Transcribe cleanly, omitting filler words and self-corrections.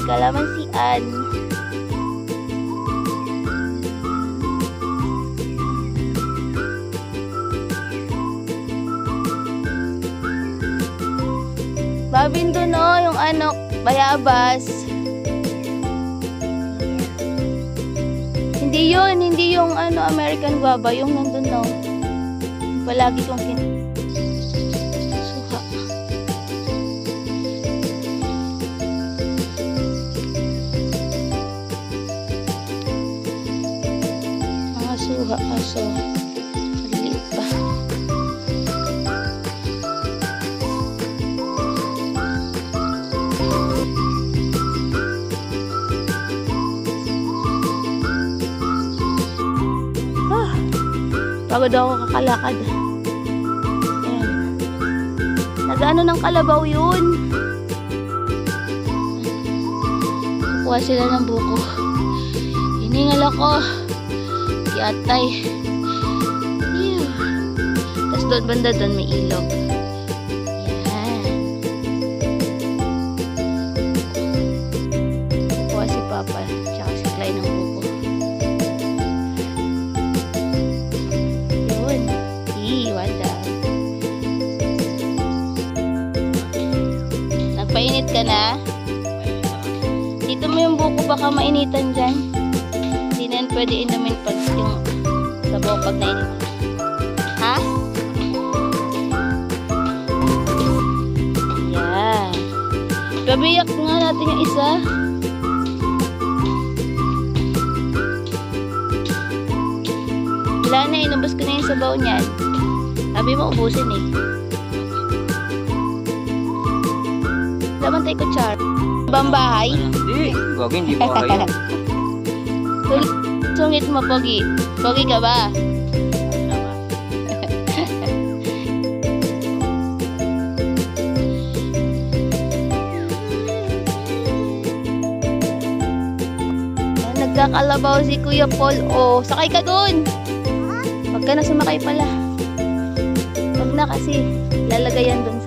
may kalamansian. Babin doon o, yung ano, bayabas. Hindi yun, hindi yung ano, American guava, yung nandun o. Palagi kong suha. Mga suha kaso, maliit pa. Pagod ako kakalakad. Ayan. Nag-ano ng kalabaw yun. Kukuha sila ng buko. Hiningal ako. Yatay. Tapos doon banda doon may ilog. Ayan. Kukuha si Papa. Tsaka si Clay ng buko. Nagpainit ka na? Dito mo yung buko, baka mainitan dyan. Hindi na yan pwede inumin pag yung sabaw pag nainit. Ha? Yan. Pabiyak nga natin yung isa. Wala na, inubos ko na yung sabaw niyan. Sabi mo, ubusin eh. Laman tayo kutsar. Bang bahay? Hindi, Gogi, hindi bahay yan. Sungit mo, Pogi. Pogi ka ba? Nagkakalabaw si Kuya Paul. Oh, sakay ka dun. Huwag ka na sumakay pala. Huwag na kasi lalagayan dun